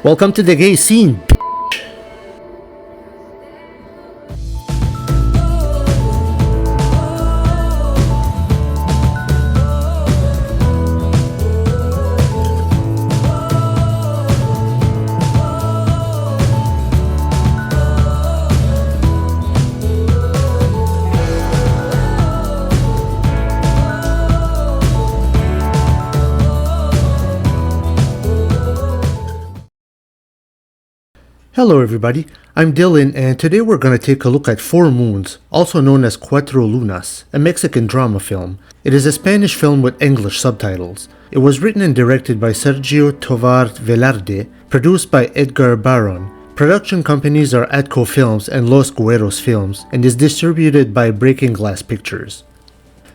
Welcome to the gay scene. Hello everybody, I'm Dylan and today we're going to take a look at Four Moons, also known as Cuatro Lunas, a Mexican drama film. It is a Spanish film with English subtitles. It was written and directed by Sergio Tovar Velarde, produced by Edgar Barron. Production companies are Atko Films and Los Gueros Films, and is distributed by Breaking Glass Pictures.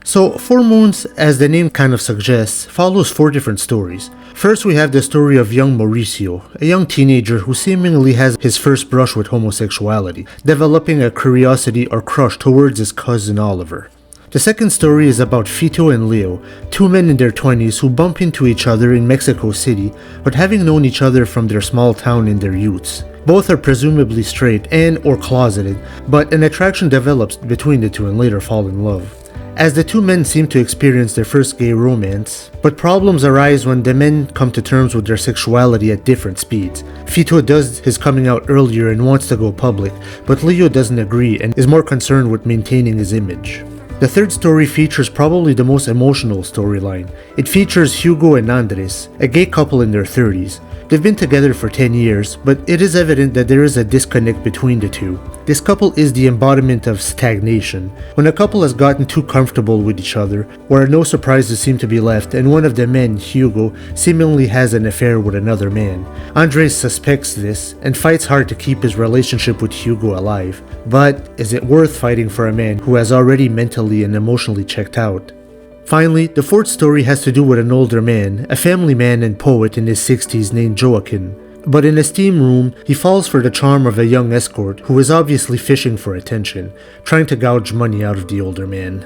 So, Four Moons, as the name kind of suggests, follows four different stories. First, we have the story of young Mauricio, a young teenager who seemingly has his first brush with homosexuality, developing a curiosity or crush towards his cousin Oliver. The second story is about Fito and Leo, two men in their 20s who bump into each other in Mexico City, but having known each other from their small town in their youths. Both are presumably straight and or closeted, but an attraction develops between the two and later fall in love. As the two men seem to experience their first gay romance, but problems arise when the men come to terms with their sexuality at different speeds. Fito does his coming out earlier and wants to go public, but Leo doesn't agree and is more concerned with maintaining his image. The third story features probably the most emotional storyline. It features Hugo and Andres, a gay couple in their 30s. They've been together for 10 years, but it is evident that there is a disconnect between the two. This couple is the embodiment of stagnation. When a couple has gotten too comfortable with each other, where no surprises seem to be left, and one of the men, Hugo, seemingly has an affair with another man. Andres suspects this and fights hard to keep his relationship with Hugo alive. But is it worth fighting for a man who has already mentally and emotionally checked out? Finally, the fourth story has to do with an older man, a family man and poet in his 60s named Joaquin. But in a steam room, he falls for the charm of a young escort who is obviously fishing for attention, trying to gouge money out of the older man.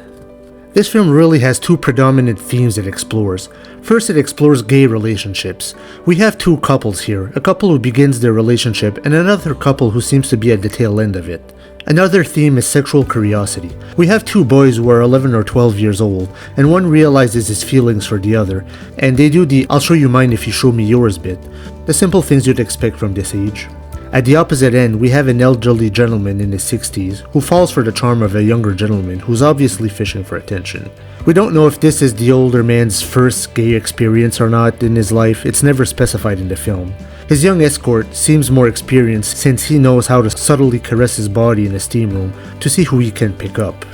This film really has two predominant themes it explores. First, it explores gay relationships. We have two couples here, a couple who begins their relationship and another couple who seems to be at the tail end of it. Another theme is sexual curiosity. We have two boys who are 11 or 12 years old, and one realizes his feelings for the other, and they do the "I'll show you mine if you show me yours" bit. The simple things you'd expect from this age. At the opposite end, we have an elderly gentleman in his 60s who falls for the charm of a younger gentleman who's obviously fishing for attention. We don't know if this is the older man's first gay experience or not in his life. It's never specified in the film. His young escort seems more experienced since he knows how to subtly caress his body in a steam room to see who he can pick up.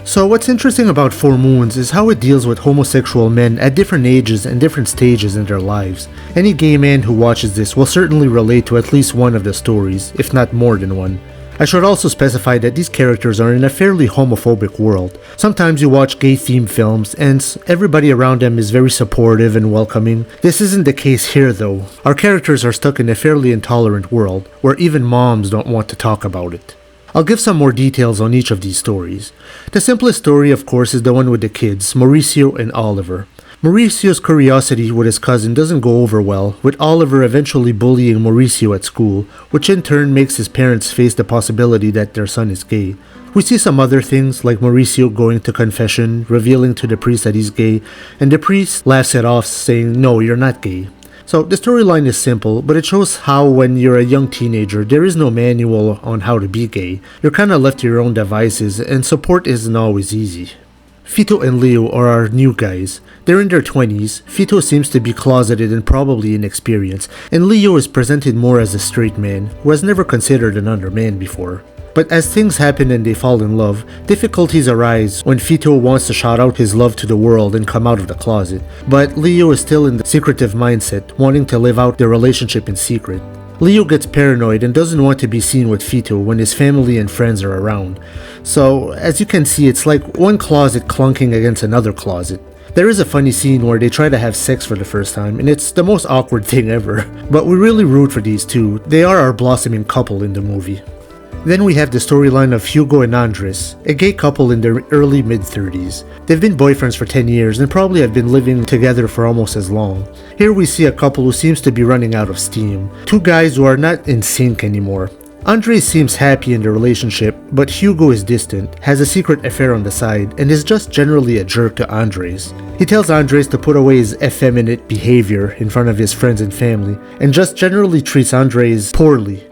So what's interesting about Four Moons is how it deals with homosexual men at different ages and different stages in their lives. Any gay man who watches this will certainly relate to at least one of the stories, if not more than one. I should also specify that these characters are in a fairly homophobic world. Sometimes you watch gay-themed films and everybody around them is very supportive and welcoming. This isn't the case here though. Our characters are stuck in a fairly intolerant world, where even moms don't want to talk about it. I'll give some more details on each of these stories. The simplest story, of course, is the one with the kids, Mauricio and Oliver. Mauricio's curiosity with his cousin doesn't go over well, with Oliver eventually bullying Mauricio at school, which in turn makes his parents face the possibility that their son is gay. We see some other things, like Mauricio going to confession, revealing to the priest that he's gay, and the priest laughs it off saying, "No, you're not gay." So the storyline is simple, but it shows how when you're a young teenager, there is no manual on how to be gay. You're kinda left to your own devices, and support isn't always easy. Fito and Leo are our new guys. They're in their 20s, Fito seems to be closeted and probably inexperienced, and Leo is presented more as a straight man, who has never considered another man before. But as things happen and they fall in love, difficulties arise when Fito wants to shout out his love to the world and come out of the closet, but Leo is still in the secretive mindset, wanting to live out their relationship in secret. Leo gets paranoid and doesn't want to be seen with Fito when his family and friends are around. So, as you can see, it's like one closet clunking against another closet. There is a funny scene where they try to have sex for the first time, and it's the most awkward thing ever. But we really root for these two. They are our blossoming couple in the movie. Then we have the storyline of Hugo and Andres, a gay couple in their early mid-30s. They've been boyfriends for 10 years and probably have been living together for almost as long. Here we see a couple who seems to be running out of steam. Two guys who are not in sync anymore. Andres seems happy in the relationship, but Hugo is distant, has a secret affair on the side, and is just generally a jerk to Andres. He tells Andres to put away his effeminate behavior in front of his friends and family, and just generally treats Andres poorly.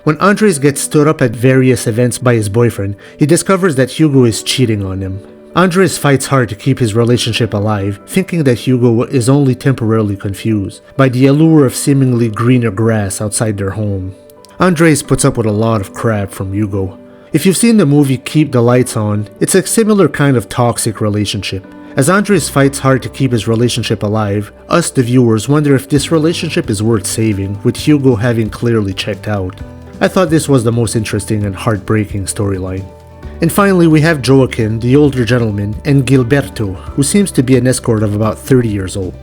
When Andres gets stood up at various events by his boyfriend, he discovers that Hugo is cheating on him. Andres fights hard to keep his relationship alive, thinking that Hugo is only temporarily confused by the allure of seemingly greener grass outside their home. Andres puts up with a lot of crap from Hugo. If you've seen the movie Keep the Lights On, it's a similar kind of toxic relationship. As Andres fights hard to keep his relationship alive, us the viewers wonder if this relationship is worth saving, with Hugo having clearly checked out. I thought this was the most interesting and heartbreaking storyline. And finally we have Joaquin, the older gentleman, and Gilberto, who seems to be an escort of about 30 years old.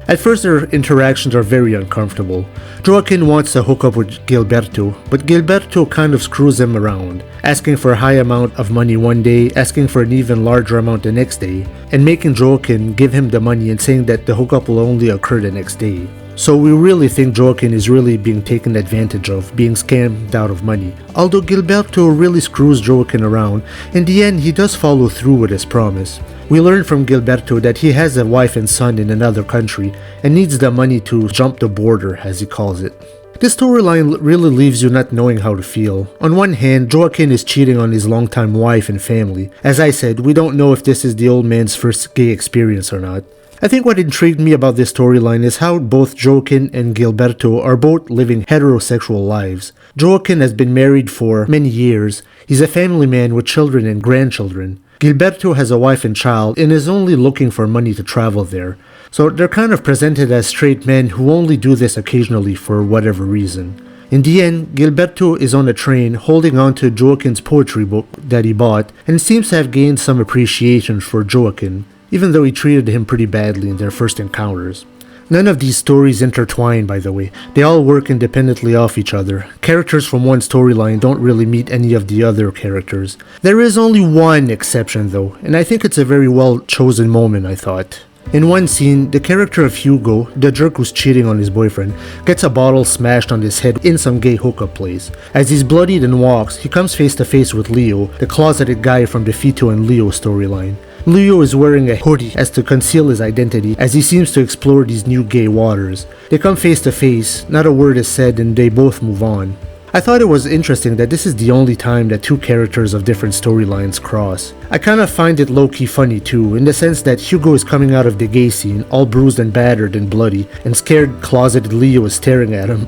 At first their interactions are very uncomfortable. Joaquin wants to hook up with Gilberto, but Gilberto kind of screws him around, asking for a high amount of money one day, asking for an even larger amount the next day, and making Joaquin give him the money and saying that the hookup will only occur the next day. So we really think Joaquin is really being taken advantage of, being scammed out of money. Although Gilberto really screws Joaquin around, in the end he does follow through with his promise. We learn from Gilberto that he has a wife and son in another country and needs the money to jump the border, as he calls it. This storyline really leaves you not knowing how to feel. On one hand, Joaquin is cheating on his longtime wife and family. As I said, we don't know if this is the old man's first gay experience or not. I think what intrigued me about this storyline is how both Joaquin and Gilberto are both living heterosexual lives. Joaquin has been married for many years. He's a family man with children and grandchildren. Gilberto has a wife and child and is only looking for money to travel there. So they're kind of presented as straight men who only do this occasionally for whatever reason. In the end, Gilberto is on a train holding on to Joaquin's poetry book that he bought and seems to have gained some appreciation for Joaquin, even though he treated him pretty badly in their first encounters. None of these stories intertwine, by the way. They all work independently of each other. Characters from one storyline don't really meet any of the other characters. There is only one exception though, and I think it's a very well chosen moment, I thought. In one scene, the character of Hugo, the jerk who's cheating on his boyfriend, gets a bottle smashed on his head in some gay hookup place. As he's bloodied and walks, he comes face to face with Leo, the closeted guy from the Fito and Leo storyline. Leo is wearing a hoodie as to conceal his identity as he seems to explore these new gay waters. They come face to face, not a word is said, and they both move on. I thought it was interesting that this is the only time that two characters of different storylines cross. I kind of find it low-key funny too, in the sense that Hugo is coming out of the gay scene, all bruised and battered and bloody, and scared closeted Leo is staring at him.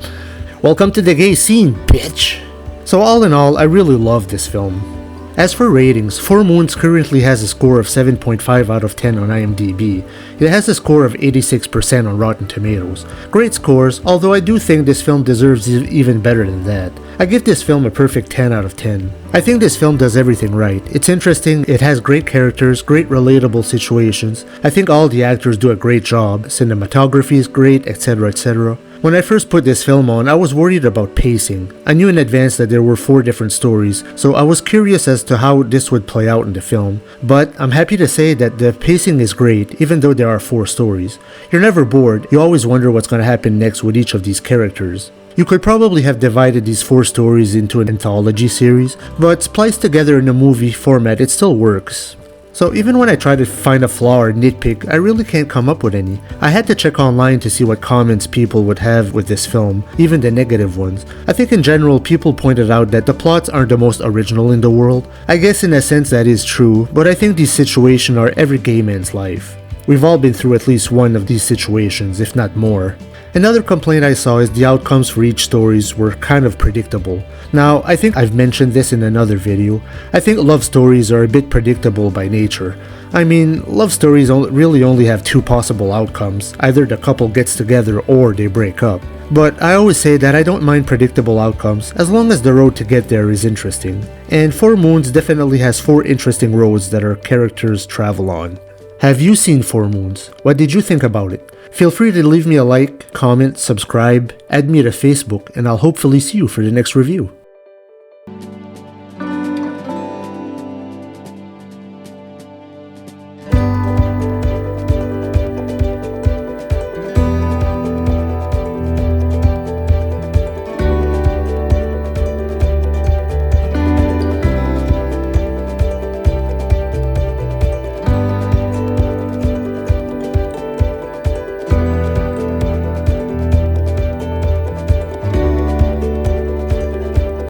Welcome to the gay scene, bitch! So all in all, I really love this film. As for ratings, 4 Moons currently has a score of 7.5 out of 10 on IMDb. It has a score of 86% on Rotten Tomatoes. Great scores, although I do think this film deserves even better than that. I give this film a perfect 10 out of 10. I think this film does everything right. It's interesting, it has great characters, great relatable situations. I think all the actors do a great job, cinematography is great, etc, etc. When I first put this film on, I was worried about pacing. I knew in advance that there were 4 different stories, so I was curious as to how this would play out in the film. But I'm happy to say that the pacing is great, even though there are 4 stories. You're never bored, you always wonder what's going to happen next with each of these characters. You could probably have divided these 4 stories into an anthology series, but spliced together in a movie format it still works. So even when I try to find a flaw or nitpick, I really can't come up with any. I had to check online to see what comments people would have with this film, even the negative ones. I think in general people pointed out that the plots aren't the most original in the world. I guess in a sense that is true, but I think these situations are every gay man's life. We've all been through at least one of these situations, if not more. Another complaint I saw is the outcomes for each stories were kind of predictable. Now, I think I've mentioned this in another video. I think love stories are a bit predictable by nature. I mean, love stories really only have 2 possible outcomes. Either the couple gets together or they break up. But I always say that I don't mind predictable outcomes as long as the road to get there is interesting. And 4 Moons definitely has 4 interesting roads that our characters travel on. Have you seen 4 Moons? What did you think about it? Feel free to leave me a like, comment, subscribe, add me to Facebook, and I'll hopefully see you for the next review.